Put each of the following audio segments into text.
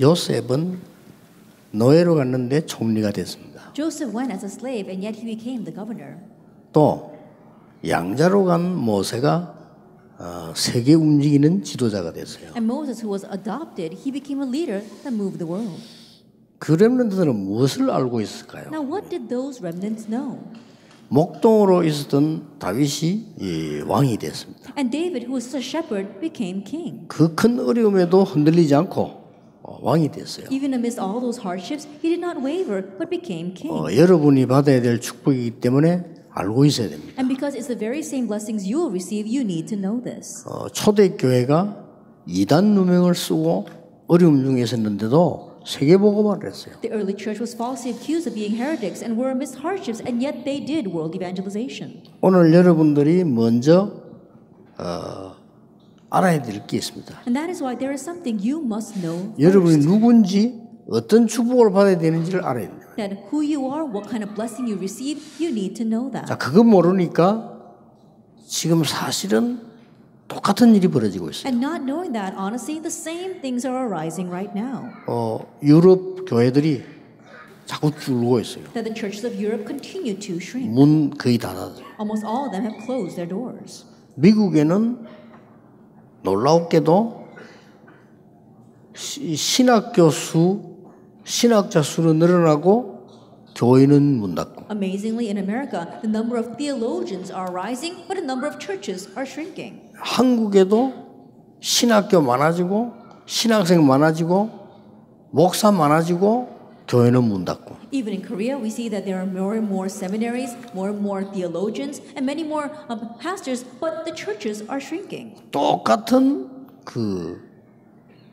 요셉은 노예로 갔는데 총리가 됐습니다. Joseph went as a slave and yet he became the governor. 또 양자로 간 모세가 세계 움직이는 지도자가 됐어요. And Moses, who was adopted, he became a leader that moved the world. 그 렘넌트들은 무엇을 알고 있을까요? Now, what did those remnants know? 목동으로 있었던 다윗이 왕이 됐습니다. And David, who was a shepherd, became king. 그 큰 어려움에도 흔들리지 않고 왕이 됐어요. Even amidst all those hardships, he did not waver, but became king. 여러분이 받아야 될 축복이기 때문에 알고 있어야 됩니다. And because it's the very same blessings you will receive, you need to know this. 초대교회가 이단 누명을 쓰고 어려움 중에 있었는데도 세계복음화를 했어요. The early church was falsely accused of being heretics and were amidst hardships, and yet they did world evangelization. 오늘 여러분들이 먼저 알아야 될 게 있습니다. And that is why there is something you must know 여러분이 first. 누군지 어떤 축복을 받아야 되는지를 알아야 됩니다. That who you are, what kind of blessing you receive, you need to know that. 자, 그거 모르니까 지금 사실은 똑같은 일이 벌어지고 있어요. And not knowing that, honestly, the same things are arising right now. 유럽 교회들이 자꾸 줄고 있어요. That the churches of Europe continue to shrink. 문 거의 닫았어요. Almost all of them have closed their doors. 미국에는 놀랍게도 신학자 수는 늘어나고 교회는 문 닫고. Amazingly, in America, the number of theologians are rising, but the number of churches are shrinking. 한국에도 신학교 많아지고 신학생 많아지고 목사 많아지고 교회는 문 닫고. Even in Korea, we see that there are more and more seminaries, more and more theologians, and many more pastors, but the churches are shrinking. 똑같은 그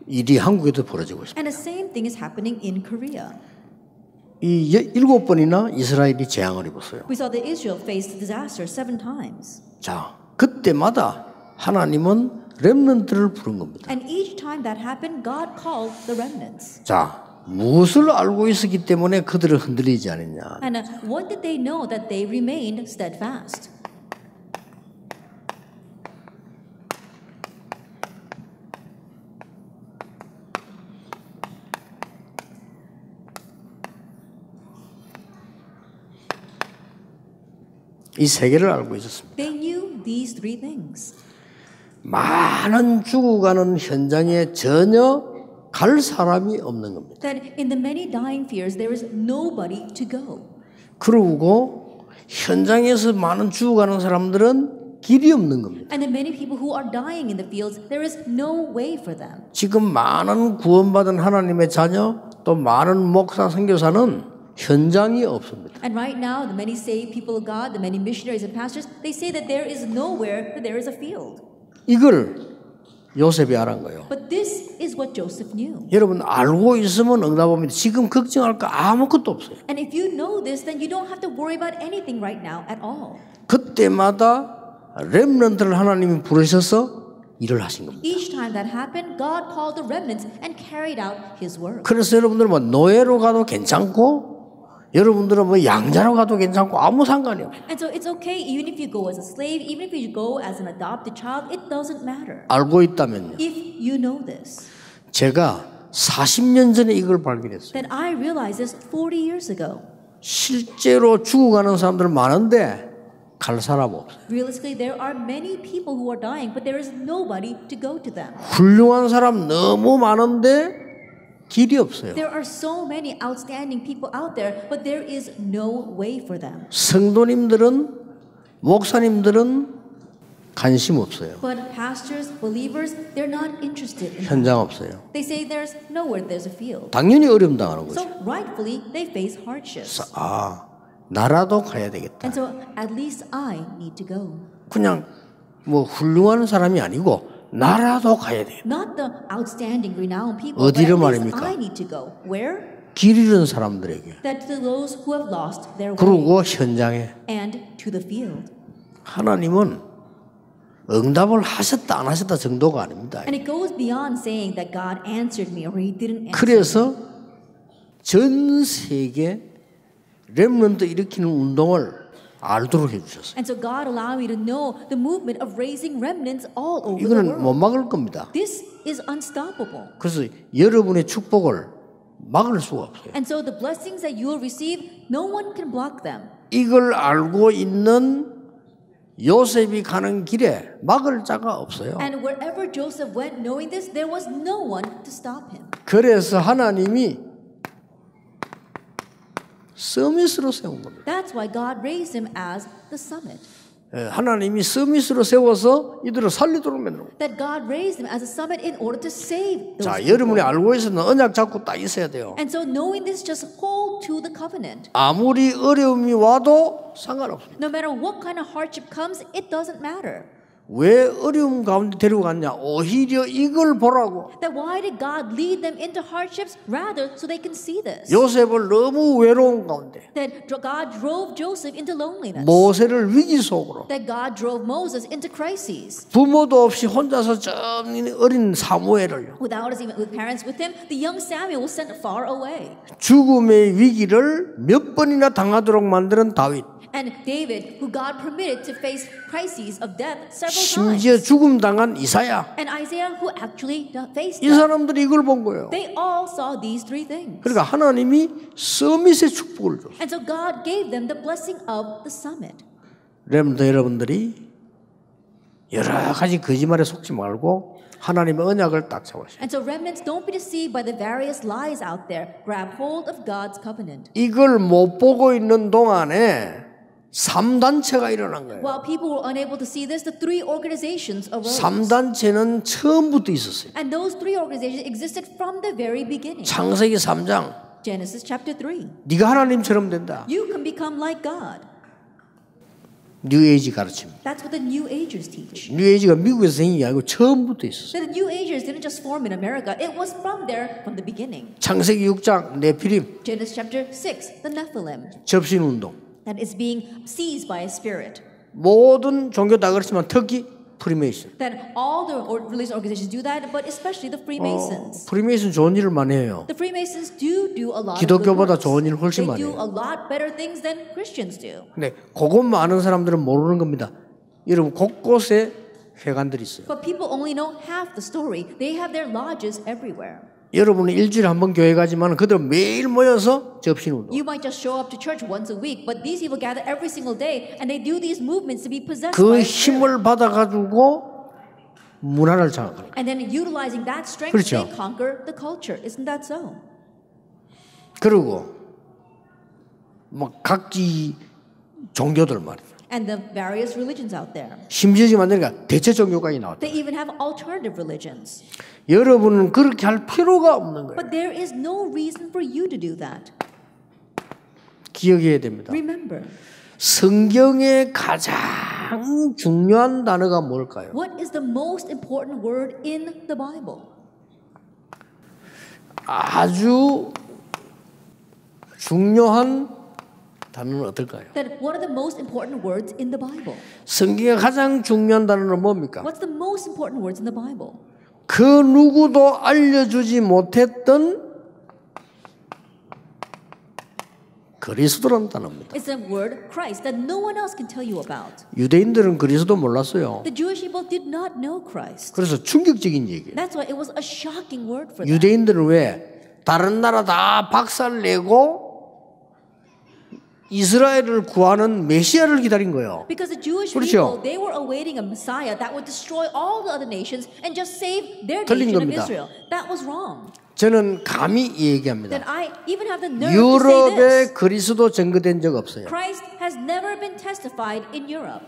일이 한국에도 벌어지고 있습니다. And the same thing is happening in Korea. 이 7번이나 이스라엘이 재앙을 입었어요. We saw that Israel faced disaster 7 times. 자, 그때마다 하나님은 렘넌트를 부른 겁니다. And each time that happened, God called the remnants. 자, 무엇을 알고 있었기 때문에 그들을 흔들리지 않았냐? And what did they know that they remained steadfast? 이 세 개를 알고 있었습니다. They knew these 3 things. 많은 죽어가는 현장에 전혀 갈 사람이 없는 겁니다. That in the many dying fears, there is nobody to go. 그러고 현장에서 많은 죽어가는 사람들은 길이 없는 겁니다. And the many people who are dying in the fields, there is no way for them. 지금 많은 구원받은 하나님의 자녀 또 많은 목사 선교사는 현장이 없습니다. And right now, the many saved people of God, the many missionaries and pastors, they say that there is nowhere that there is a field. 이걸 요셉이 알은 거예요. But this is what Joseph knew. 여러분 알고 있으면 응답합니다. 지금 걱정할 거 아무것도 없어요. And if you know this, then you don't have to worry about anything right now at all. 그때마다 렘넌트를 하나님이 부르셔서 일을 하신 겁니다. Each time that happened, God called the remnants and carried out His work. 그래서 여러분들은 뭐 노예로 가도 괜찮고 여러분들은 뭐 양자로 가도 괜찮고 아무 상관이 없어요. And so it's okay even if you go as a slave, even if you go as an adopted child, it doesn't matter. 알고 있다면요. If you know this. 제가 40년 전에 이걸 발견했어요. That I realized this 40 years ago. 실제로 죽어가는 사람들 많은데 갈 사람 없어요. Realistically, there are many people who are dying, but there is nobody to go to them. 훌륭한 사람 너무 많은데 길이 없어요. There are so many outstanding people out there, but there is no way for them. 성도님들은 목사님들은 관심 없어요. But pastors, believers, they're not interested in 현장 없어요. They say there's nowhere there's a field. 당연히 어려움 당하는 So 거죠. rightfully, they face hardships. 나라도 가야 되겠다. And so at least I need to go. 그냥 뭐 훌륭한 사람이 아니고 나라도 가야 돼. Not the outstanding, renowned people, but 어디로 at least 말입니까? I need to go. Where? 길 잃은 사람들에게. That to those who have lost their way. 그리고 현장에. And to the field. 하나님은 응답을 하셨다 안 하셨다 정도가 아닙니다. And it goes beyond saying that God answered me or He didn't answer me. 그래서 전 세계 렘넌트 일으키는 운동을 알도록 해주셨어요. And so God allowed me to know the movement of raising remnants all over the 이거는 못 world. 막을 겁니다. This is unstoppable. 그래서 여러분의 축복을 막을 수가 없어요. And so the blessings that you will receive, no one can block them. 이걸 알고 있는 요셉이 가는 길에 막을 자가 없어요. And wherever Joseph went knowing this, there was no one to stop him. 그래서 하나님이 서밋으로 세운 겁니다. That's why God raised him as the summit. 하나님이 서밋으로 세워서 이들을 살리도록 만든 겁니다. That God raised him as a summit in order to save those 자, people. 여러분이 알고 있으면 언약 잡고 딱 있어야 돼요. And so knowing this, just hold to the covenant. 아무리 어려움이 와도 상관없습니다. No matter what kind of hardship comes, it doesn't matter. 왜 어려움 가운데 데리고 갔냐? 오히려 이걸 보라고. That why did God lead them into hardships? Rather, so they can see this. 요셉을 너무 외로운 가운데, That God drove Joseph into loneliness. 모세를 위기 속으로, That God drove Moses into crises. 부모도 없이 혼자서 저 어린 사무엘을요, With parents with him, the young Samuel was sent far away. 죽음의 위기를 몇 번이나 당하도록 만드는 다윗, And David, who God permitted to face crises of death several 심지어 times. 죽음 당한 이사야, And Isaiah, who actually faced 이 death. 사람들이 이걸 본 거예요. They all saw these three things. 그러니까 하나님이 서밋의 축복을 줬어요. And so God gave them the blessing of the summit. 여러분들이 여러 가지 거짓말에 속지 말고 하나님의 언약을 딱 잡으세요. And so remnants, don't be deceived by the various lies out there. Grab hold of God's covenant. 이걸 못 보고 있는 동안에 3단체가 일어난 거예요. While people were unable to see this, the three organizations arose. 3단체는 처음부터 있었어요. And those three organizations existed from the very beginning. 창세기 3장 Genesis chapter 3. 네가 하나님처럼 된다. You can become like God. 뉴에이지 가르칩니다. That's what the New Agers teach. 뉴에이지가 미국에서 생긴 게 아니고 처음부터 있었어요. So the New Agers didn't just form in America. It was from there from the beginning. 창세기 6장 네피림 Genesis chapter 6, the Nephilim. 접신운동. That is being seized by a spirit. 모든 종교 다 그렇지만 특히 프리메이슨. That all the religious organizations do that, but especially the Freemasons. 프리메이슨 좋은 일을 많이 해요. The Freemasons do a lot of good 기독교보다 works. 좋은 일 훨씬 They 많이 do 해요. a lot better things than Christians do. 근데 그것만 아는 사람들은 모르는 겁니다. 여러분 곳곳에 회관들이 있어요. But people only know half the story. They have their lodges everywhere. 여러분은 일주일에 한 번 교회 가지만 그들 매일 모여서 접신운동. You might just show up to church once a week, but these people gather every single day and they do these movements to be possessed 그 by a spirit. 힘을 받아가지고 문화를 장악하는. And then utilizing that strength, 그렇죠. they conquer the culture. Isn't that so? 그리고 막 각지 종교들 말이에요. And the various religions out there. 심지어 지금 만드니까 대체 종교까지 나왔다. They even have alternative religions. 여러분은 그렇게 할 필요가 없는 거예요. But there is no reason for you to do that. 기억해야 됩니다. Remember, 성경의 가장 중요한 단어가 뭘까요? what is the most important word in the Bible? 아주 중요한 단어는 어떨까요? That what are the most important words in the Bible? 성경의 가장 중요한 단어는 뭡니까? What's the most important words in the Bible? 그 누구도 알려주지 못했던 그리스도라는 단어입니다. It's the word Christ that no one else can tell you about. 유대인들은 그리스도 몰랐어요. The Jewish people did not know Christ. 그래서 충격적인 얘기예요. That's why it was a shocking word for them. 유대인들은 왜 다른 나라 다 박살내고 이스라엘을 구하는 메시아를 기다린 거예요. Because the Jewish 그렇죠. people, they were awaiting a Messiah that would destroy all the other nations and just save their 틀린 nation of 겁니다. Israel. That was wrong. 저는 감히 얘기합니다. That I even have the nerve to say this. 유럽에 그리스도 증거된 적 없어요. Christ has never been testified in Europe.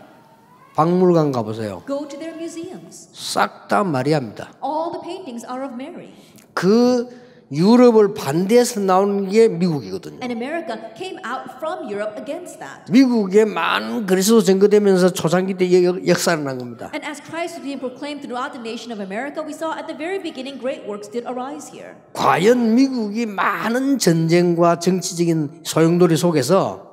박물관 가보세요. Go to their museums. 싹 다 마리아입니다. All the paintings are of Mary. 그 유럽을 반대해서 나온 게 미국이거든요. And America came out from Europe against that. 미국에 많은 그리스도 증거되면서 초창기 때 역사를 난 겁니다. And as Christ was being proclaimed throughout the nation of America, we saw at the very beginning great works did arise here. 과연 미국이 많은 전쟁과 정치적인 소용돌이 속에서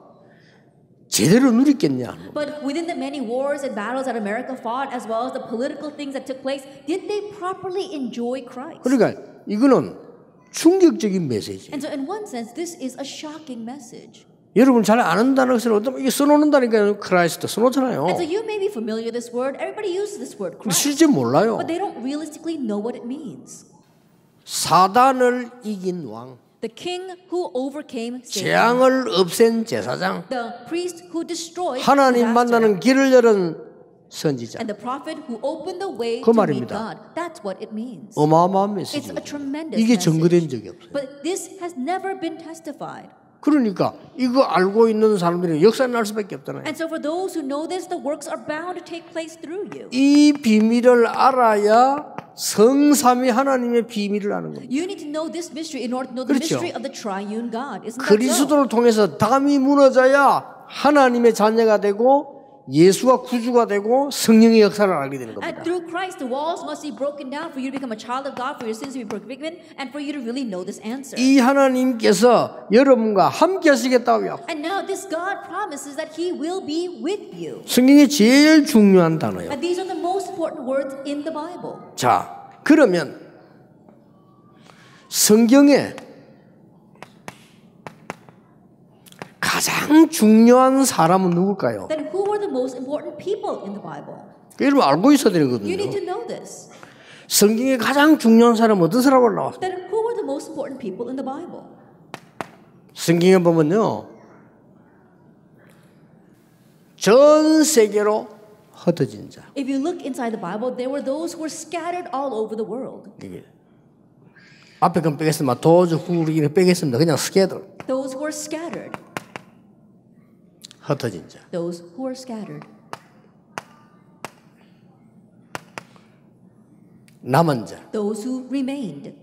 제대로 누렸겠냐? But within the many wars and battles that America fought, as well as the political things that took place, did they properly enjoy Christ? 그러니까 이거는 충격적인 메시지. And so in one sense, this is a shocking message. 여러분 잘 아는 단어를 이게 써놓는다니까요. 크라이스트 써놓잖아요. And so you may be familiar with this word. Everybody uses this word, 근데 Christ. 실제 몰라요. But they don't realistically know what it means. 사단을 이긴 왕, The king who overcame Satan. 재앙을 없앤 제사장, The priest who destroyed 하나님 disaster. 만나는 길을 열은 선지자. And the prophet who opened the way 그 to meet 말입니다. God. That's what it means. 어마어마한 It's 메시지죠. a tremendous 이게 message. 증거된 적이 없어요. But this has never been testified. 그러니까 이거 알고 있는 사람들이 역사에 날 수밖에 없잖아요. And so for those who know this, the works are bound to take place through you. 이 비밀을 알아야 성삼위 하나님의 비밀을 아는 겁니다. You need to know this mystery in order to know the 그렇죠. mystery of the triune God. Isn't that so? 그리스도를 통해서 담이 무너져야 하나님의 자녀가 되고 예수가 구주가 되고 성령의 역사를 알게 되는 And 겁니다. through Christ, the walls must be broken down for you to become a child of God, for your sins to be forgiven, and for you to really know this answer. 이 하나님께서 여러분과 함께 하시겠다고요. And now this God promises that He will be with you. 성경의 제일 중요한 단어예요. And these are the most important words in the Bible. 자, 그러면 성경에 가장 중요한 사람은 누굴까요? Then who are the most important people in the Bible? 여러분 알고 있어야 You need 되거든요. to know this. 성경에 가장 중요한 사람은 어떤 사람으로 나왔어요? Then who are the most important people in the Bible? 성경에 보면요, 전 세계로 흩어진 자. If you look inside the Bible, there were those who were scattered all over the world. 이게 앞에 건 빼겠습니다. 도저 후리는 빼겠습니다. 그냥 스케들 Those who were scattered. 흩어진 자. Those who were scattered. 남은 자. Those who remained.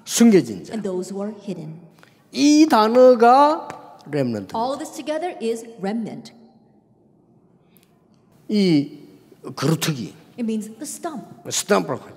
숨겨진 자. And those who are hidden. 이 단어가 렘넌트. All of this together is remnant. 이 그루트기, It means the stump. 스탬프라고 하죠.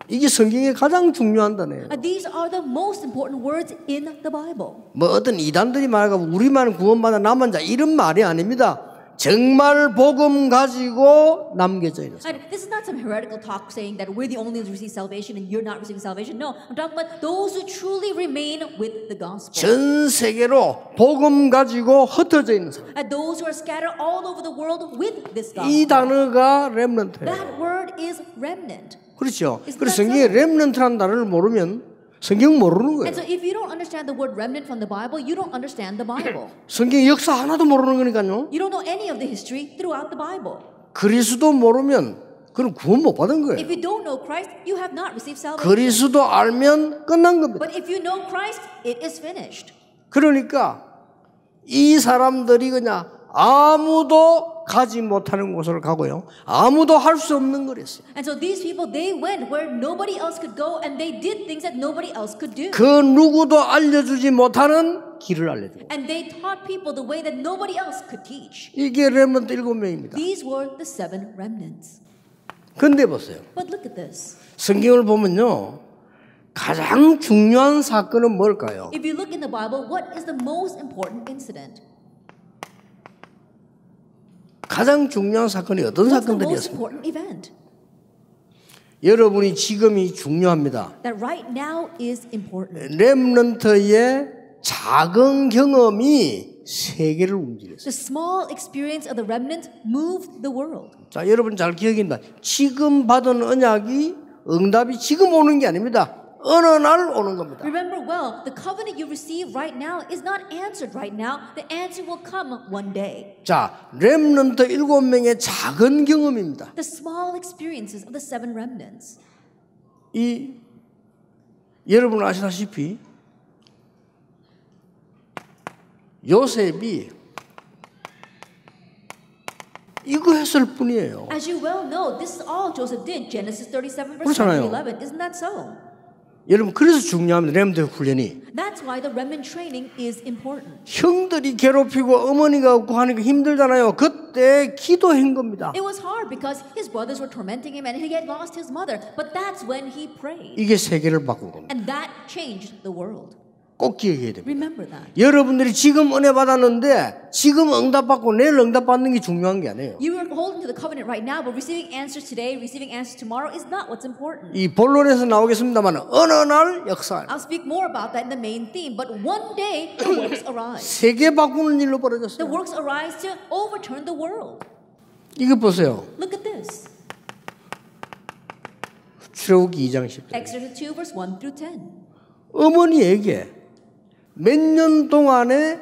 이게 성경의 가장 중요한 단어예요. These are the most important words in the Bible. 뭐 어떤 이단들이 말하고 우리만 구원받아 남은 자 이런 말이 아닙니다. 정말 복음 가지고 남겨져 있는 사람. And this is not some heretical talk saying that we're the only ones who receive salvation and you're not receiving salvation. No, I'm talking about those who truly remain with the gospel. 전 세계로 복음 가지고 흩어져 있는 사람. And those who are scattered all over the world with this 이 gospel. 단어가 렘넌트예요. That word is remnant. 그렇죠. Isn't 그래서 that 성경에 so? 렘넌트라는 단어를 모르면 성경 모르는 And so 거예요. if you don't understand the word remnant from the Bible, you don't understand the Bible. 성경 역사 하나도 모르는 거니까요. You don't know any of the history throughout the Bible. 그리스도 모르면 그럼 구원 못 받은 거예요. If you don't know Christ, you have not received salvation. 그리스도 알면 끝난 겁니다. But if you know Christ, it is finished. 그러니까 이 사람들이 그냥 아무도 가지 못하는 곳을 가고요. 아무도 할 수 없는 걸 했어요. And so these people, they went where nobody else could go and they did things that nobody else could do. 그 누구도 알려주지 못하는 길을 알려주고. And they taught people the way that nobody else could teach. 이게 렘넌트 7명입니다. These were the 7 remnants. 근데 보세요. But look at this. 성경을 보면요. 가장 중요한 사건은 뭘까요? If you look in the Bible, what is the most important incident? 가장 중요한 사건이 어떤 What's the most 사건들이었습니까? important event? 여러분이 지금이 중요합니다. That right now is important. 렘넌트의 작은 경험이 세계를 움직였어요. The small experience of the remnant moved the world. 자, 여러분 잘 기억입니다. 지금 받은 언약이 응답이 지금 오는 게 아닙니다. 어느 날 오는 겁니다. Remember well, the covenant you receive right now is not answered right now. The answer will come one day. 자, 렘넌트 7명의 작은 경험입니다. The small experiences of the 7 remnants. 이 여러분 아시다시피 요셉이 이거 했을 뿐이에요. As you well know, this is all Joseph did. Genesis 37 verse 그렇잖아요. 11. Isn't that so? 여러분 그래서 중요합니다. 렘넌트 훈련이. That's why the remnant training is important. 형들이 괴롭히고 어머니가 없고 하니까 힘들잖아요. 그때 기도한 겁니다. It was hard because his brothers were tormenting him and he had lost his mother. But that's when he prayed. 이게 세계를 바꾼 겁니다. And that changed the world. 꼭 기억해야 됩니다. Remember that. 여러분들이 지금 은혜 받았는데 지금 응답받고 내일 응답받는 게 중요한 게 아니에요. You are holding to the covenant right now, but receiving answers today, receiving answers tomorrow is not what's important. 이 본론에서 나오겠습니다만 어느 날 역사. I'll speak more about that in the main theme, but one day the works arise. 세계 바꾸는 일로 The 벌어졌어요. works arise to overturn the world. 이거 보세요. Look at this. 출애굽기 2장 10절. Exodus 2 verse 1 through 10. 어머니에게 몇 년 동안에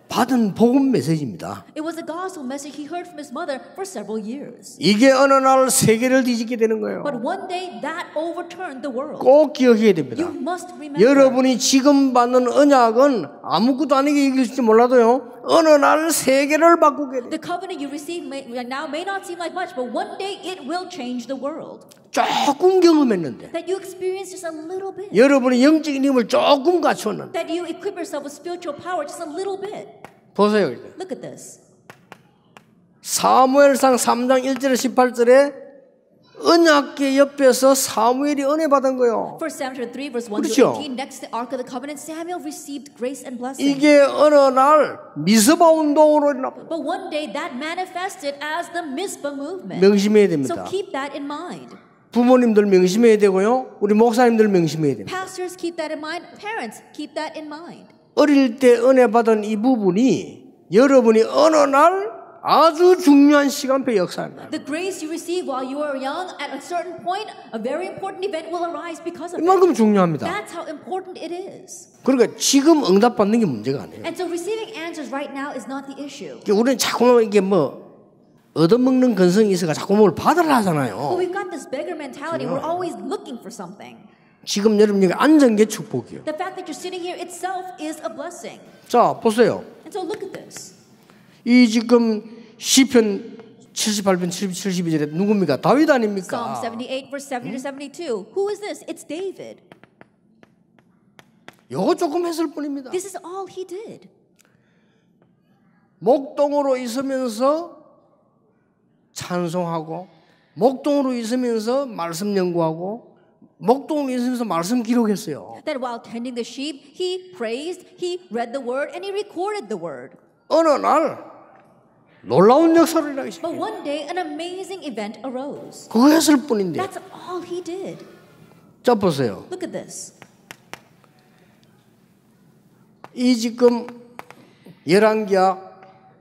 받은 복음 메시지입니다. It was a gospel message he heard from his mother for several years. 이게 어느 날 세계를 뒤집게 되는 거예요. But one day that overturned the world. 꼭 기억해야 됩니다. You must remember. 여러분이 지금 받는 언약은 아무것도 아니게 여길지 몰라도요. 어느 날 세계를 바꾸게 돼요. The covenant you receive now may not seem like much, but one day it will change the world. 조금 경험했는데 That you experience just a little bit. 여러분이 영적인 힘을 조금 갖췄는데 That you equip yourself with spiritual power just a little bit. 보세요. Look at this. 사무엘상 3장 1절에 18절에 언약궤 옆에서 사무엘이 은혜 받은 거예요. 1 Samuel 3 verse 1 그렇죠. to 18 next to the Ark of the Covenant, Samuel received grace and blessing. 이게 어느 날 미스바 운동으로 일어납니다. But one day that manifested as the Mizpah movement. 명심해야 So 됩니다. keep that in mind. 부모님들 명심해야 되고요. 우리 목사님들 명심해야 됩니다. Pastors keep that in mind. Parents keep that in mind. 어릴 때 은혜 받은 이 부분이 여러분이 어느 날 아주 중요한 시간표에 역사합니다. The grace you receive while you are young, at a certain point, a very important event will arise because of it. 이만큼 중요합니다. That's how important it is. 그러니까 지금 응답받는 게 문제가 아니에요. And so receiving answers right now is not the issue. 우리는 자꾸만 이게 뭐 얻어먹는 근성이 있어가 자꾸 뭘 받으려 But 하잖아요. we've got this beggar mentality. We're always looking for something. 지금 여러분 여기 앉은 게 축복이에요. The fact that you're sitting here itself is a blessing. 자 보세요. And so look at this. 이 지금 시편 78편 72절에 누굽니까? 다윗 Psalm 아닙니까? 78 verse 70 to 72. Who is this? It's David. 요거 조금 했을 뿐입니다. This is all he did. 목동으로 있으면서 찬송하고 목동으로 있으면서 말씀 연구하고 목동으로 있으면서 말씀 기록했어요. That while tending the sheep, he praised, he read the word, and he recorded the word. 어느 날 놀라운 역사를 일어나기 시작해요. But one day, an amazing event arose. 그거 했을 뿐인데. That's all he did. 자 보세요. Look at this. 이 지금 열왕기하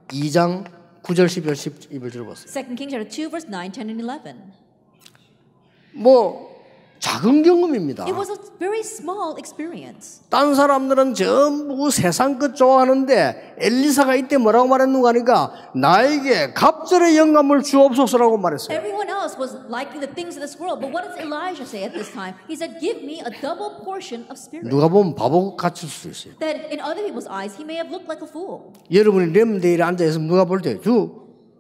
2장 9절 10절 12절 들어보세요. 2 Kings chapter 2 verse 9, 10, and 11. 뭐 작은 경험입니다. It was a very small experience. 딴 사람들은 전부 세상 것 좋아하는데 엘리사가 이때 뭐라고 말했는가 하니까 나에게 갑절의 영감을 주옵소서라고 말했어요. Everyone else was liking the things of this world, but what does Elijah say at this time? He said, "Give me a double portion of spirit." 누가 보면 바보 같을 수 있어요. That in other people's eyes, he may have looked like a fool. 여러분이 렘데일에 앉아있으면 누가 볼 때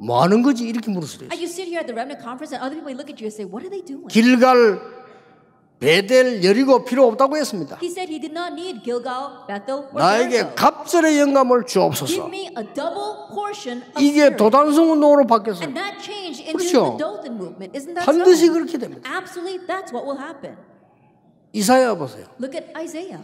뭐 하는 거지? 이렇게 물을 수도 있어요. And you sit here at the remnant conference, and other people look at you and say, "What are they doing?" 길갈, 베델, 여리고 필요 없다고 했습니다. He said he did not need Gilgal, Bethel, or 나에게 Jericho. 갑절의 영감을 Give 주옵소서. me a double portion of 이게 spirit. 도단성 운동으로 바뀌었어요. And that changed into 그렇죠. the Dothan movement. Isn't that 반드시 so? 그렇게 됩니다. Absolutely, that's what will happen. 이사야 보세요. Look at Isaiah.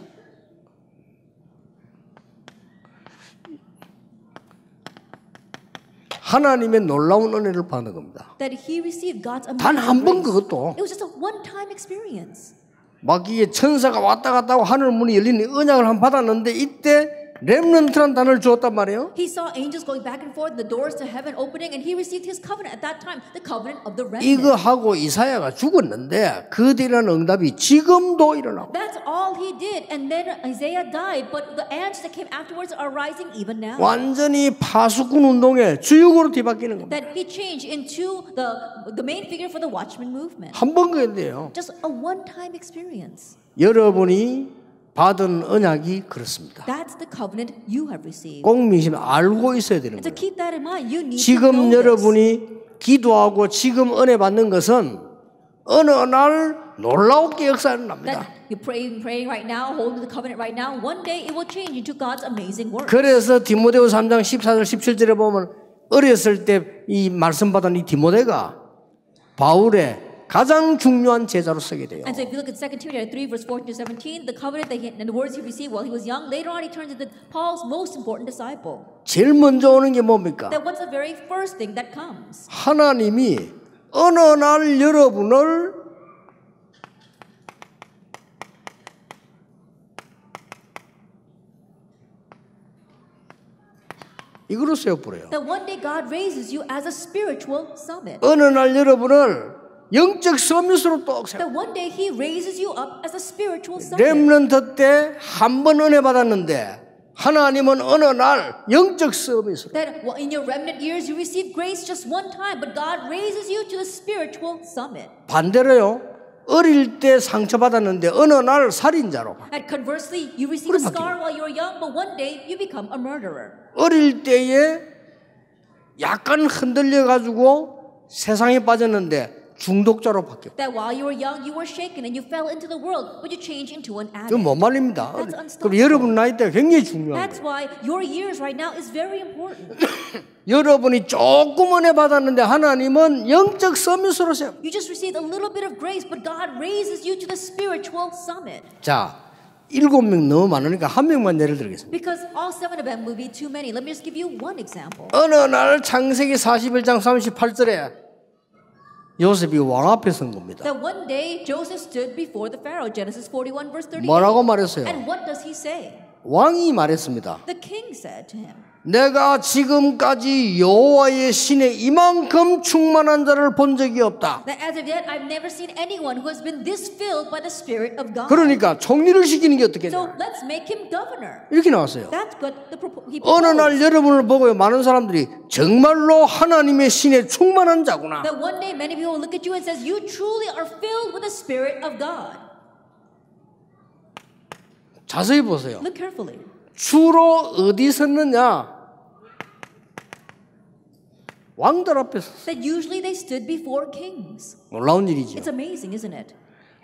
하나님의 놀라운 은혜를 받는 겁니다. That he received God's 단 한 amazing 번 grace. 그것도 It was just a one-time experience. 막 이게 천사가 왔다 갔다 하고 하늘 문이 열리는 언약을 한 번 받았는데 이때 렘넌트란 단어를 주었단 말이에요. He saw angels going back and forth, the doors to heaven opening, and he received his covenant at that time, the covenant of the remnant. 이거 하고 이사야가 죽었는데 그 뒤라는 응답이 지금도 일어나고. That's all he did, and then Isaiah died, but the answers that came afterwards are rising even now. 완전히 파수꾼 운동의 주역으로 뒤바뀌는 겁니다. That he changed into the main figure for the Watchman movement. 한 번 그랬는데요. Just a one-time experience. 여러분이 받은 언약이 그렇습니다. That's the covenant you have received. 꼭 민심 알고 있어야 되는 And to 거예요. keep that in mind, you need to know 지금 this. 여러분이 기도하고 지금 은혜 받는 것은 어느 날 놀라우게 역사를 납니다. That you're praying right now, holding the covenant right now, one day it will change into God's amazing work. 그래서 디모데후 3장 14절 17절에 보면 어렸을 때 이 말씀 받은 이 디모데가 바울의 가장 중요한 제자로 쓰게 돼요. And so if you look at 2 Timothy 3 verse 14 to 17, the covenant that and the words he received while he was young, later on he turns into Paul's most important disciple. 제일 먼저 오는 게 뭡니까? That what's the very first thing that comes? 하나님이 어느 날 여러분을 이거로 세워버려요. That one day God raises you as a spiritual summit. 어느 날 여러분을 영적 서밋으로 또 세워. That one day He raises you up as a spiritual summit. 렘넌트 때 한 번 은혜 받았는데 하나님은 어느 날 영적 서밋으로. That in your remnant years you receive grace just one time, but God raises you to the spiritual summit. 반대로요. 어릴 때 상처받았는데 어느 날 살인자로. And conversely, you receive a scar while you're young, but one day you become a murderer. 어릴 때에 약간 흔들려 가지고 세상에 빠졌는데 중독자로 바뀌어. That while you were young, you were shaken and you fell into the world, but you change into an addict. 그건 못 말립니다. That's unstoppable. 그럼 여러분 나이 때 굉장히 중요한 That's 거예요. why your years right now is very important. 여러분이 조금 은혜 받았는데 하나님은 영적 서밋으로 세워. You just received a little bit of grace, but God raises you to the spiritual summit. 자, 7명 너무 많으니까 한 명만 예를 들겠습니다. Because all 7 of them will be too many. Let me just give you one example. 어느 날 창세기 41장 38절에 요셉이 왕 앞에 선 겁니다. That one day Joseph stood before the Pharaoh, Genesis 41 verse 38. 뭐라고 말했어요? And what does he say? 왕이 말했습니다. The king said to him, 내가 지금까지 여호와의 신에 이만큼 충만한 자를 본 적이 없다. that as of yet I've never seen anyone who has been this filled by the Spirit of God. 그러니까 총리를 시키는 게 So 어떻겠냐? let's make him governor. 이렇게 나왔어요. That's what he 어느 proposed. 날 여러분을 보고요, 많은 사람들이 정말로 하나님의 신에 충만한 자구나. That one day many people will look at you and says, you truly are filled with the Spirit of God. 자세히 보세요. Look carefully. 주로 어디 섰느냐? 왕들 앞에 섰어요. That usually they stood before kings. 놀라운 일이죠. It's amazing, isn't it?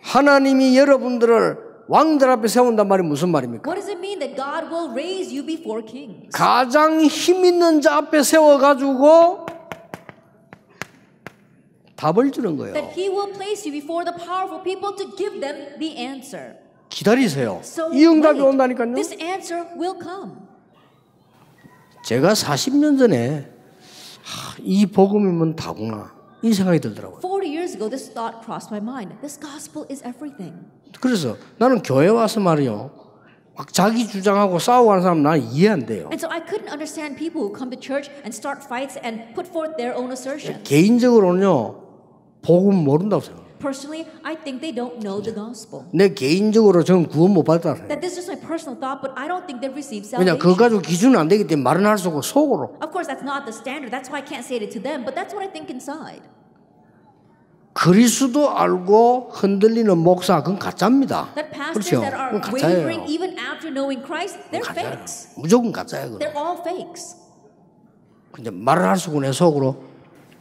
하나님이 여러분들을 왕들 앞에 세운단 말이 무슨 말입니까? What does it mean that God will raise you before kings? 가장 힘 있는 자 앞에 세워가지고 답을 주는 거예요. That He will place you before the powerful people to give them the answer. 기다리세요. So 이 응답이 wait. 온다니까요. This answer will come. 제가 40년 전에 이 복음이면 다구나 이 생각이 들더라고요. 40 years ago, this thought crossed my mind. This gospel is everything. 그래서 나는 교회 와서 말이요, 막 자기 주장하고 싸우고 하는 사람 나는 이해 안 돼요. And so I couldn't understand people who come to church and start fights and put forth their own assertions. 개인적으로는요, 복음 모른다고 생각해요. Personally, I think they don't know the gospel. 내 개인적으로 저는 구원 못 받았다 생각해요. That this is my personal thought, but I don't think they've received 왜냐, salvation. 그거 가지고 기준은 안 되기 때문에 말은 할 수 없고 속으로. Of course, that's not the standard. That's why I can't say it to them, but that's what I think inside. 그리스도 알고 흔들리는 목사, 그건 가짜입니다. That pastors 그렇죠? that are 그건 가짜예요. wavering even after knowing Christ, they're 가짜예요. fakes. 무조건 가짜예요. 그건. They're all fakes. 근데 말을 할 수 없고 내 속으로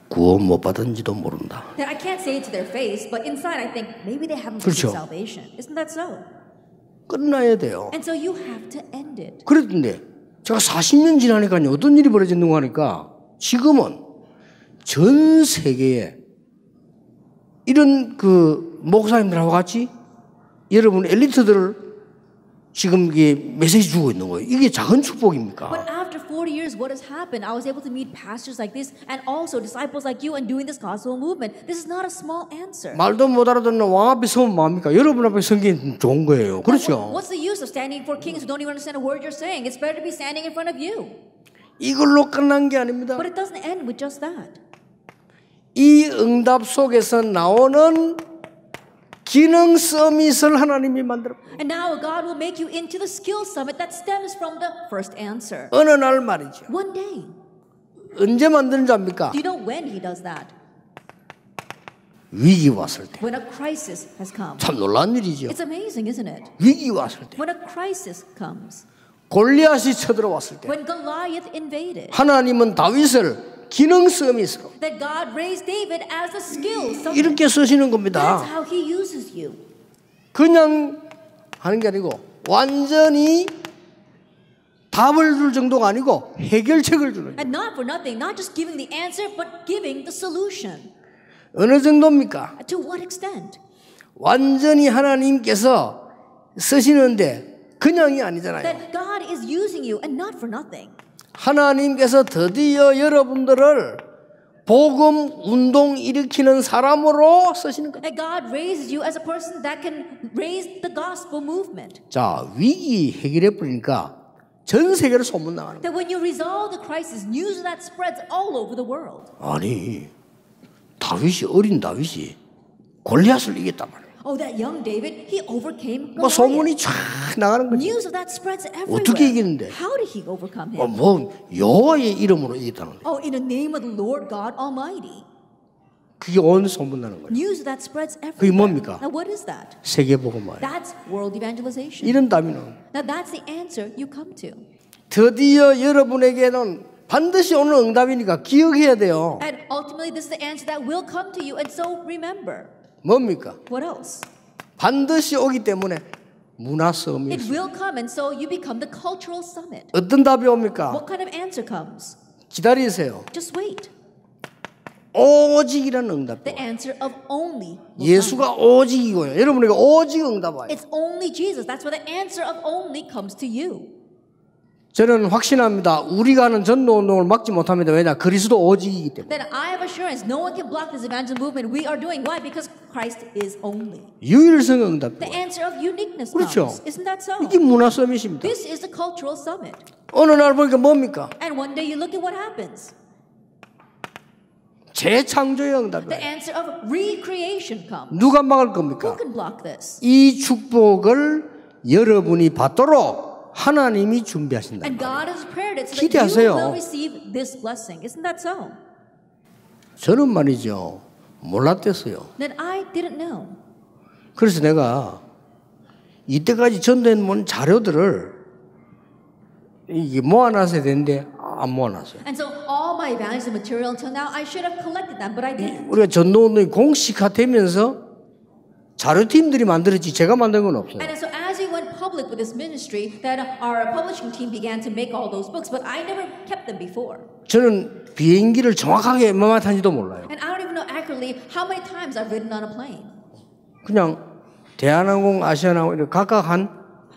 구원 못 받은지도 모른다. That I can't say it to their face, but inside I think maybe they haven't 그렇죠. received salvation. Isn't that so? 끝나야 돼요. And so you have to end it. 그랬는데 제가 40년 지나니까요, 어떤 일이 벌어졌는가 하니까 지금은 전 세계에 이런 그 목사님들하고 같이 여러분 엘리트들을 지금 이게 메시지 주고 있는 거예요. 이게 작은 축복입니까? But after 40 years, what has happened? I was able to meet pastors like this and also disciples like you and doing this gospel movement. This is not a small answer. 말도 못 알아듣는 왕 앞에 서면 뭐합니까? 여러분 앞에 서기 좋은 거예요. 그렇죠? What's the use of standing for kings who don't even understand a word you're saying? It's better to be standing in front of you. 이걸로 끝난 게 아닙니다. But it doesn't end with just that. 이 응답 속에서 나오는 기능 서밋을 하나님이 만들어. And now God will make you into the skill summit that stems from the first answer. 어느 날 말이죠. One day. 언제 만드는 줄 압니까? Do you know when He does that? 위기 왔을 때. When a crisis has come. 참 놀라운 일이죠. It's amazing, isn't it? 위기 왔을 때. When a crisis comes. 골리앗이 쳐들어왔을 때. When Goliath invaded. 하나님은 다윗을 기능 서밋으로 That God raised David as a skill summit. 이렇게 쓰시는 That's 겁니다. how He uses you. 그냥 하는 게 아니고 완전히 답을 줄 정도가 아니고 해결책을 주는 거예요. And not for nothing, not just giving the answer, but giving the solution. 어느 정도입니까? To what extent? 완전히 하나님께서 쓰시는데 그냥이 아니잖아요. That God is using you and not for nothing. 하나님께서 드디어 여러분들을 복음 운동 일으키는 사람으로 쓰시는 거예요. That God raises you as a person that can raise the gospel movement. 자, 위기 해결해 버리니까 전 세계로 소문 나가는 거예요. That when you resolve the crisis, news of that spreads all over the world. 아니, 어린 다윗이 골리앗을 이겼단 말이에요. Oh, that young David, he overcame 뭐 Goliath. 소문이 쫙 나가는 거지. News of that spreads everywhere. 어떻게 이기는데? How did he overcome him? 뭐 여호와의 이름으로 이겼다는 거예요. Oh, in the name of the Lord God Almighty. 그게 온 소문 나는 거예요. News that spreads 그게 everywhere. 뭡니까? Now what is that? 세계복음화예요. That's world evangelization. 이런 답이는 Now that's the answer you come to. 드디어 여러분에게는 반드시 오는 응답이니까 기억해야 돼요. And ultimately this is the answer that will come to you, and so remember. 뭡니까? What else? 반드시 오기 때문에 문화 싸움이 It 있어요. will come, and so you become the cultural summit. 어떤 답이 옵니까? What kind of answer comes? 기다리세요. Just wait. 오직이라는 응답. The answer of only. will come. 예수가 오직이고요. 여러분에게 오직 응답 와요. It's only Jesus. That's where the answer of only comes to you. 저는 확신합니다. 우리가 하는 전도 운동을 막지 못합니다. 왜냐? 그리스도 오직이기 때문에. Then I have assurance no one can block this evangelism movement we are doing. Why? Because Christ is only. 유일성 응답. The answer of uniqueness 그렇죠. comes. Isn't that so? 이게 문화 서밋입니다. This is the cultural summit. 어느 날 보니까 뭡니까? And one day you look at what happens. 재창조의 The 응답이에요. answer of recreation comes. 누가 막을 Who 겁니까? can block this? 이 축복을 여러분이 받도록 하나님이 준비하신다. And God has prepared it so that 기대하세요. you will receive this blessing. Isn't that so? 저는 말이죠. 몰랐댔어요. Then I didn't know. 그래서 내가 이때까지 전도해놓은 자료들을 이게 모아놨어야 되는데 안 모아놨어요. And so all my evangelism material until now, I should have collected them, but I didn't. 우리가 전도운동이 공식화되면서 자료팀들이 만들었지 제가 만든 건 없어요. And so as we went public with this ministry, that our publishing team began to make all those books, but I never kept them before. 저는 비행기를 정확하게 얼마나 탄지도 몰라요. And I don't even know accurately how many times I've ridden on a plane. 그냥 대한항공, 아시아나항공 이렇게 각각 한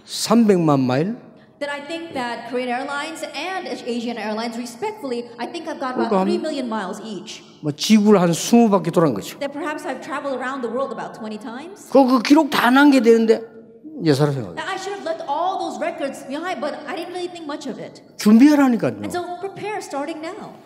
300만 마일. That I think that Korean Airlines and Asian Airlines, respectfully, I think I've got about 그러니까 3 million miles each. 뭐 지구를 한 20바퀴 돌은 거죠. That perhaps I've traveled around the world about 20 times. 그 기록 다 남겨야 되는데 예사로 생각해요. That I should have left all those records behind, but I didn't really think much of it. 준비하라니까요. And so prepare starting now.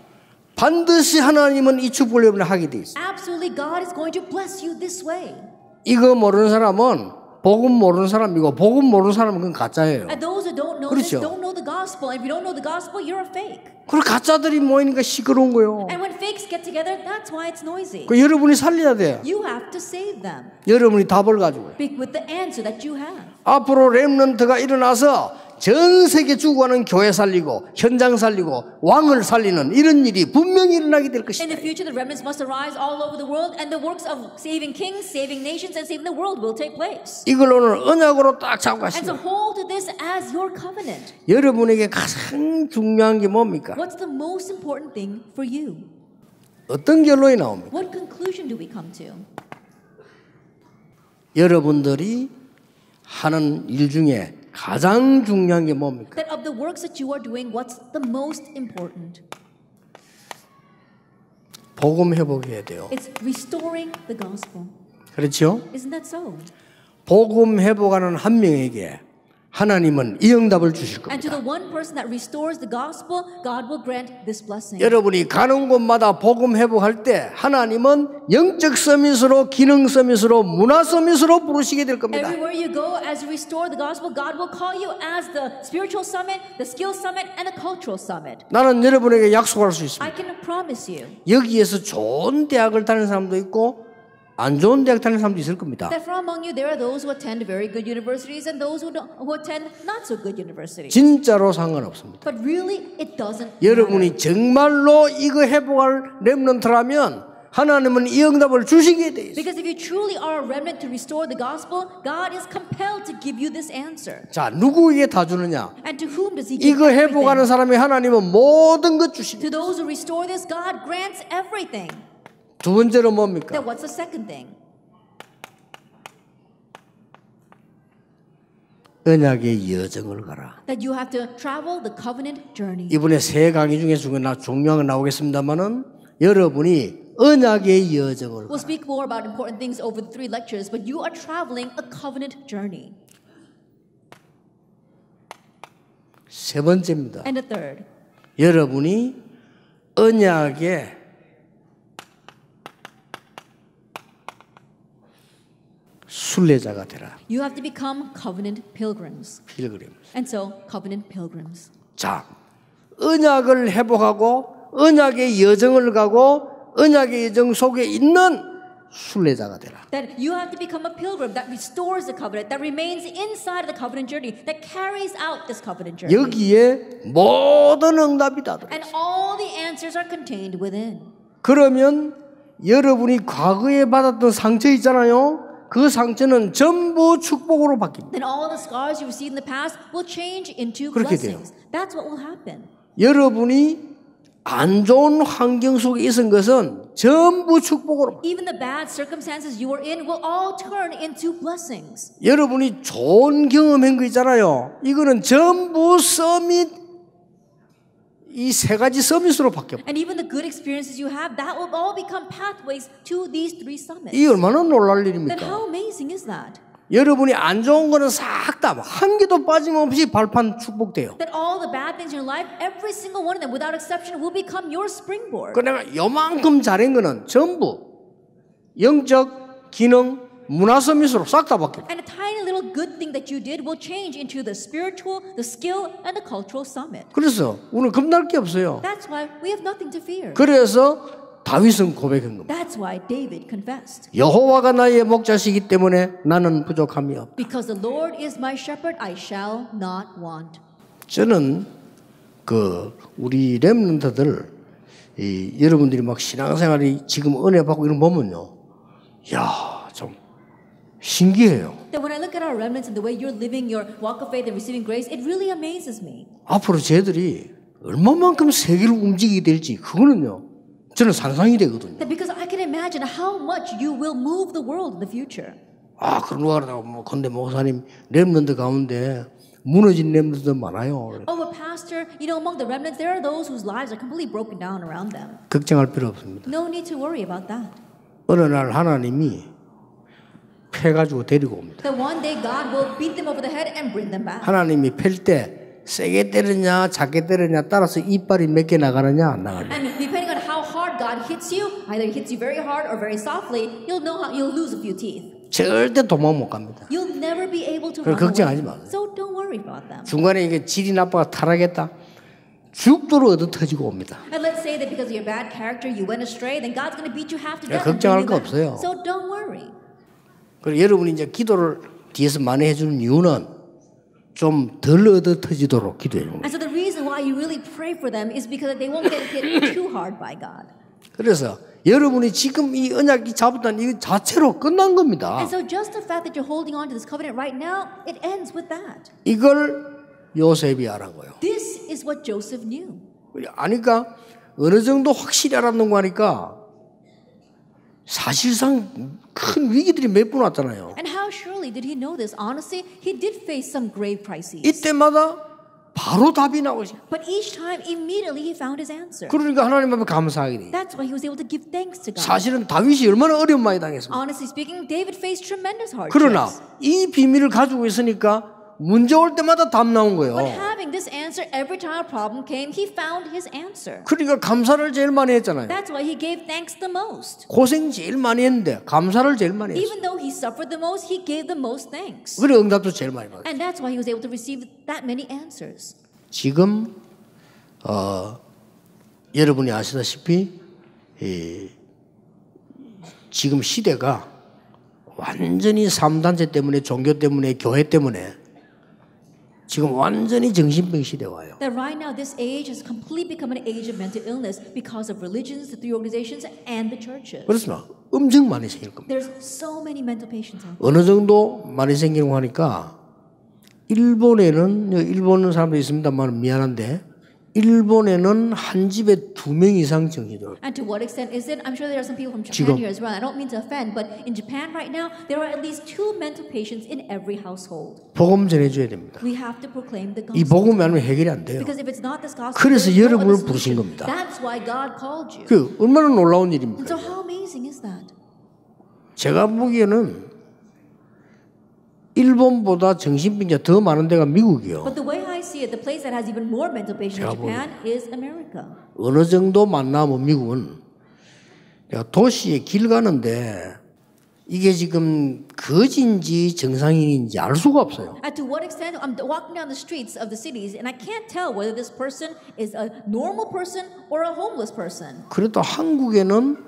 반드시 하나님은 이 축복을 여러분에 하게 돼 있어요. Absolutely, God is going to bless you this way. 이거 모르는 사람은 복음 모르는 사람이고 복음 모르는 사람은 그건 가짜예요. And those who don't know 그렇죠. this don't know the gospel. And if you don't know the gospel, you're a fake. 그리고 가짜들이 모이니까 시끄러운 거예요. And when fakes get together, that's why it's noisy. 그 여러분이 살려야 돼요. You have to save them 여러분이 답을 가지고요. with the answer that you have. 앞으로 렘넌트가 일어나서 전 세계 죽어가는 교회 살리고 현장 살리고 왕을 살리는 이런 일이 분명히 일어나게 될 In 것이다. the future, the remnants must arise all over the world, and the works of saving kings, saving nations, and saving the world will take place. 이걸 오늘 언약으로 딱 잡고 And so 가시죠. hold to this as your covenant. 여러분에게 가장 중요한 게 뭡니까? What's the most important thing for you? 어떤 결론이 나옵니까? What conclusion do we come to? 여러분들이 하는 일 중에 가장 중요한 게 뭡니까? That of the works that you are doing, what's the most important? 복음 회복해야 돼요. It's restoring the gospel. 그렇죠? Isn't that so? 복음 회복하는 한 명에게 하나님은 이 응답을 주실 And to 겁니다. the one person that restores the gospel, God will grant this blessing. 여러분이 가는 곳마다 복음 회복할 때 하나님은 영적 서밋으로 기능 서밋으로 문화 서밋으로 부르시게 될 겁니다. Everywhere you go, as you restore the gospel, God will call you as the spiritual summit, the skill summit, and the cultural summit. 나는 여러분에게 약속할 수 I 있습니다. can promise you 여기에서 좋은 대학을 다니는 사람도 있고 안 좋은 대학 다니는 사람도 있을 겁니다. that from among you there are those who attend very good universities and those who attend not so good universities. 진짜로 상관없습니다. But really, it doesn't matter. 여러분이 정말로 이거 회복할 렘넌트라면 하나님은 이 응답을 주시게 돼 있어요. Because if you truly are a remnant to restore the gospel, God is compelled to give you this answer. 자, 누구에게 다 주느냐? And to whom does He give 이거 회복하는 everything? 사람이 하나님은 모든 것 주십니다. To those who restore this, God grants everything. 두 번째로 뭡니까? Then what's the second thing? 언약의 여정을 가라. That you have to travel the covenant journey. 이번에 세 강의 중에 중요한 건 나오겠습니다만은 여러분이 언약의 여정을 We'll speak more about important things over the 3 lectures, but you are traveling a covenant journey. 세 번째입니다. And the third, 여러분이 언약의 순례자가 되라. you have to become covenant pilgrims. 필그림. And so, covenant pilgrims. 자, 언약을 회복하고 언약의 여정을 가고 언약의 여정 속에 있는 순례자가 되라. That you have to become a pilgrim that restores the covenant, that remains inside of the covenant journey, that carries out this covenant journey. 여기에 모든 응답이 다 들어. And all the answers are contained within. 그러면 여러분이 과거에 받았던 상처 있잖아요. 그 상처는 전부 축복으로 바뀝니다. Then all the scars you received in the past will change into 그렇게 blessings. That's what will happen. 여러분이 안 좋은 환경 속에 있은 것은 전부 축복으로. Even the bad circumstances you were in will all turn into blessings. 여러분이 좋은 경험한 거 있잖아요. 이거는 전부 서밋, 이 세 가지 서밋으로 바뀌어. And even the good experiences you have, that will all become pathways to these 3 summits. 이 얼마나 놀랄 Then 일입니까? how amazing is that? 여러분이 안 좋은 거는 싹 다 한 개도 빠짐없이 발판 축복돼요. That all the bad things in your life, every single one of them, without exception, will become your springboard. 그 내가 요만큼 잘한 거는 전부 영적, 기능, 문화 서밋으로 싹 다 바뀌어. And a tiny little good thing that you did will change into the spiritual, the skill, and the cultural summit. 그래서 우리는 겁날 게 없어요. That's why we have nothing to fear. 그래서 다윗은 고백한 겁니다. That's why David confessed. 여호와가 나의 목자시기 때문에 나는 부족함이 없다. Because the Lord is my shepherd, I shall not want. 저는 우리 렘넌트들 여러분들이 막 신앙생활이 지금 은혜 받고 이런 거 보면요, 야, 좀 신기해요. That when I look at our remnants and the way you're living your walk of faith and receiving grace, it really amazes me. 앞으로 쟤들이 얼마만큼 세계를 움직이게 될지 그거는요, 저는 상상이 되거든요. That because I can imagine how much you will move the world in the future. 아, 그런가 하다가 근데 목사님 렘넌트 가운데 무너진 렘넌트도 많아요. Oh, but pastor, you know, among the remnants, there are those whose lives are completely broken down around them. 걱정할 필요 없습니다. No need to worry about that. 어느 날 하나님이 패가지고 데리고 옵니다. That one day God will beat them over the head and bring them back. 하나님이 팰 때 세게 때리냐 작게 때리냐 따라서 이빨이 몇 개 나가느냐 안 나가느냐. And depending on how hard God hits you, either he hits you very hard or very softly, you'll know how you'll lose a few teeth. 절대 도망 못 갑니다. You'll never be able to 그걸 run 걱정하지 away. 마. So don't worry about them. 중간에 이게 질이 나빠가 타락했다. 죽도록 얻어 터지고 옵니다. And let's say that because of your bad character you went astray, then God's going to beat you half to 야, death. and bring 걱정할 you 거 back. 없어요. So don't worry. 그리고 여러분이 이제 기도를 뒤에서 많이 해주는 이유는 좀 덜 얻어 터지도록 기도해 줍니다. And so the reason why you really pray for them is because they won't get hit too hard by God. 그래서 여러분이 지금 이 언약이 잡았다는 이 자체로 끝난 겁니다. And so just the fact that you're holding on to this covenant right now, it ends with that. 이걸 요셉이 알은 거예요. This is what Joseph knew. 아니까 어느 정도 확실히 알았는 거 하니까 사실상 큰 위기들이 몇 번 왔잖아요. And how surely did he know this? Honestly, he did face some grave crises. 이때마다 바로 답이 나오지. But each time, immediately he found his answer. 그러니까 하나님 앞에 감사하게 돼. That's why he was able to give thanks to God. 사실은 다윗이 얼마나 어려운 많이 당했습니까? Honestly speaking, David faced tremendous 그러나 hardships. 이 비밀을 가지고 있으니까 문제 올 때마다 답 나온 거예요. But having this answer every time a problem came, he found his answer. 그러니까 감사를 제일 많이 했잖아요. That's why he gave thanks the most. 고생 제일 많이 했는데 감사를 제일 많이 했어요. Even though he suffered the most, he gave the most thanks. 그래 응답도 제일 많이 받았어요. And that's why he was able to receive that many answers. 지금 여러분이 아시다시피 지금 시대가 완전히 3단체 때문에 종교 때문에 교회 때문에 지금 완전히 정신병 시대가 와요. That right now this age has completely become an age of mental illness because of religions, the 3 organizations, and the churches. 그렇습니다. 엄청 많이 생길 겁니다. There's so many mental patients out there. 어느 정도 많이 생기고 하니까 일본에는 일본 사람도 있습니다만 미안한데 일본에는 한 집에 2명 이상 정신돌아. And to what extent is it? I'm sure there are some people from 지금. Japan here as well. I don't mean to offend, but in Japan right now, there are at least 2 mental patients in every household. 복음 전해줘야 됩니다. We have to proclaim the 이 gospel. 복음이 아니면 해결이 안 돼요. Because if it's not this gospel, 그래서 there's no 여러분을 other 부르신 solution. 겁니다. That's why God called you. 그 얼마나 놀라운 And 일입니까? so how amazing is that? 제가 보기에는 일본보다 정신병자 더 많은 데가 미국이요. But the way I see it, the place that has even more mental patients in Japan is America. 어느 정도 만나면 미국은 내가 도시에 길 가는데 이게 지금 거지인지 정상인인지 알 수가 없어요. And to what extent I'm walking down the streets of the cities and I can't tell whether this person is a normal person or a homeless person. 그래도 한국에는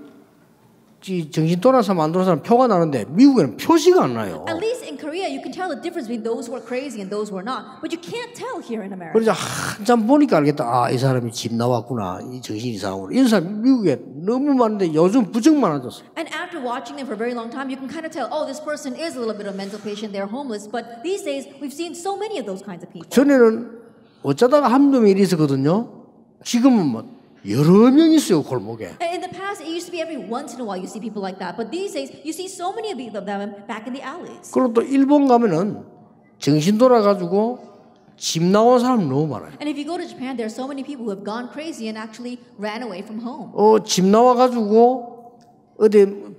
정신 돌아서 만든 사람 표가 나는데 미국에는 표시가 안 나요. At least in Korea, you can tell the difference between those who are crazy and those who are not. But you can't tell here in America. 그래서 한참 보니까 알겠다. 아, 이 사람이 집 나왔구나. 이 정신 이상하구나. 이런 사람 미국에 너무 많은데 요즘 부쩍 많아졌어. And after watching them for a very long time, you can kind of tell, oh, this person is a little bit of mental patient. They're homeless. But these days, we've seen so many of those kinds of people. 전에는 어쩌다가 한두 명이 있었거든요. 지금은 뭐 여러 명 있어요, 골목에. In the past, it used to be every once in a while you see people like that. But these days, you see so many of them back in the alleys. 그리고 또 일본 가면은 정신 돌아가지고 집 나온 사람 너무 많아요. And if you go to Japan, there are so many people who have gone crazy and actually ran away from home. 집 나와가지고 어디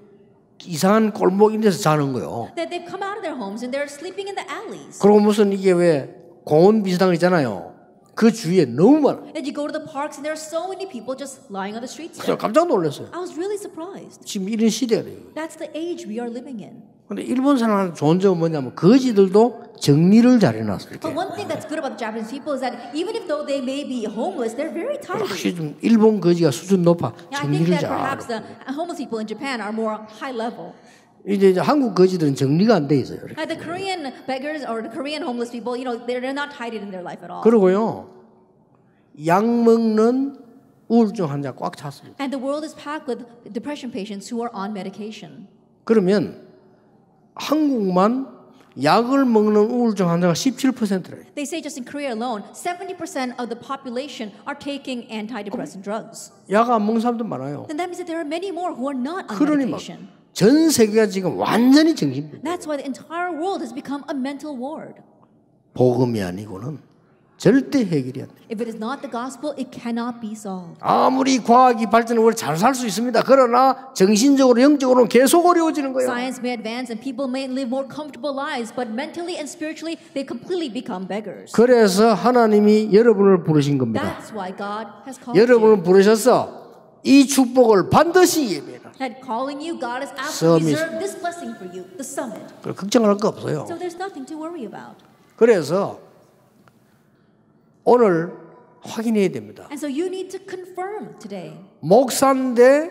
이상한 골목 이런 데서 자는 거요. That they've come out of their homes and they're sleeping in the alleys. 그리고 무슨 이게 왜 공원 비슷한 거 있잖아요. 그 주위에 너무 많아. And you go to the parks and there are so many people just lying on the streets. 그래서 깜짝 놀랐어요. I was really surprised. 지금 이런 시대래요. That's the age we are living in. 근데 일본 사람한테 좋은 점은 뭐냐면 거지들도 정리를 잘 해놨어요. But one thing that's good about the Japanese people is that even if though they may be homeless, they're very tidy. 확실히 좀 일본 거지가 수준 높아. Yeah, I think 정리를 that 잘. perhaps the homeless people in Japan are more high level. 이제 한국 거지들은 정리가 안 돼 있어요. The Korean beggars or the Korean homeless people, you know, they're not tidied in their life at all. 그리고요. 약 먹는 우울증 환자 꽉 찼습니다. And the world is packed with depression patients who are on medication. 그러면 한국만 약을 먹는 우울증 환자가 17%래요. They say just in Korea alone, 70% of the population are taking antidepressant drugs. 약 안 먹는 사람도 많아요. Then that means that there are many more who are not on 그러니 medication. 전 세계가 지금 완전히 정신병. That's why the entire world has become a mental ward. 복음이 아니고는 절대 해결이 안 돼요. If it is not the gospel, it cannot be solved. 아무리 과학이 발전을 잘 살 수 있습니다. 그러나 정신적으로 영적으로는 계속 어려워지는 거예요. Science may advance and people may live more comfortable lives, but mentally and spiritually, they completely become beggars. 그래서 하나님이 여러분을 부르신 겁니다. That's why God has called 여러분을 you. 부르셔서 이 축복을 반드시 예배해라. That calling you, God has absolutely Summit. reserved this blessing for you, the summit. 걱정할 거 없어요. So there's nothing to worry about. 그래서 오늘 확인해야 됩니다. And so you need to confirm today. 목사인데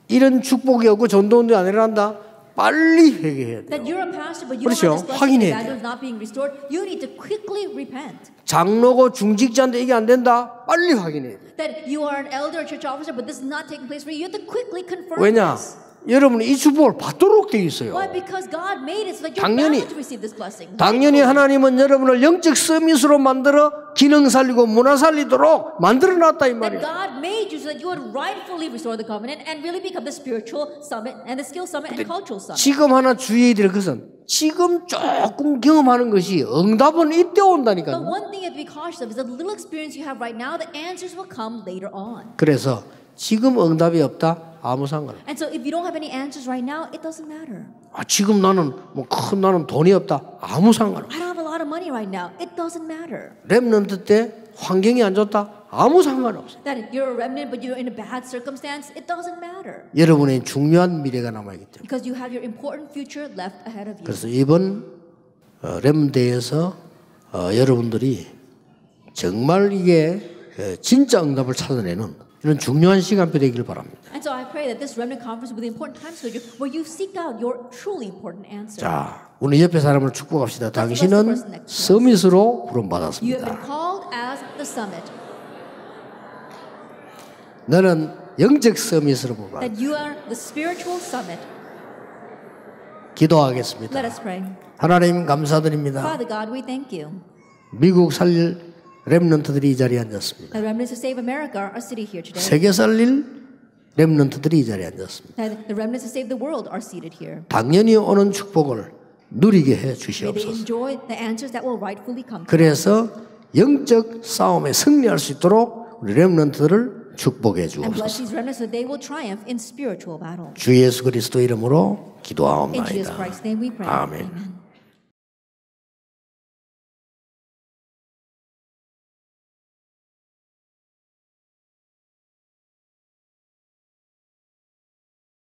이런 축복이 없고 전도운동이 안 일어난다. 빨리 회개해야 돼요. That you're a pastor, but you 그렇죠. don't have this blessing, 확인해야 and that is not being restored. You need to quickly repent. 장로고 중직자인데 이게 안 된다. 빨리 확인해야 돼요. That you are an elder, a church officer, but this is not taking place for you. You have to quickly confirm 왜냐? this. 여러분이 이 축복을 받도록 되어 있어요. Why? Because God made it so that you're 당연히, bound to receive this blessing. 당연히 하나님은 여러분을 영적 서밋으로 만들어 기능 살리고 문화 살리도록 만들어 놨다 이 That 말이에요. God made you so that you would rightfully restore the covenant and really become the spiritual summit and the skill summit and cultural summit. 지금 하나 주의해야 될 것은 지금 조금 경험하는 것이 응답은 이때 But 온다니까요. one thing you have to be cautious of is the little experience you have right now, the answers will come later on. 그래서 지금 응답이 없다? 아무 상관 없어요. And so if you don't have any answers right now, it doesn't matter. 지금 나는 나는 돈이 없다? 아무 상관 없어요. I don't have a lot of money right now. It doesn't matter. 렘넌트 때 환경이 안 좋다? 아무 상관 없어요. That you're a remnant but you're in a bad circumstance, it doesn't matter. 여러분의 중요한 미래가 남아있기 때문에. Because you have your important future left ahead of you. 그래서 이번 렘대에서 여러분들이 정말 이게 진짜 응답을 찾아내는 이런 중요한 시간표 되기를 바랍니다. And so I pray that this remnant conference will be the important time schedule where you seek out your truly important answer. 자, 우리 옆에 사람을 축복합시다. 당신은 서밋으로 You have 부름받았습니다. been called as the summit. 너는 영적 서밋으로 부름받았습니다. That you are the spiritual summit. 기도하겠습니다. Let us pray. 하나님 감사드립니다. Father God, we thank you. 미국 살 렘넌트들이 이 자리에 앉았습니다. The remnants of Save America are sitting here today. 세계 살릴 렘넌트들이 이 자리에 앉았습니다. The remnants of Save the World are seated here. 당연히 오는 축복을 누리게 해 May they 주시옵소서. enjoy the answers that will rightfully come. 그래서 영적 싸움에 승리할 수 있도록 우리 렘넌트들을 축복해 And bless 주옵소서. these remnants so they will triumph in spiritual battle. 주 예수 그리스도 이름으로 In Jesus 기도하옵나이다. Christ's name we pray. 아멘. Amen.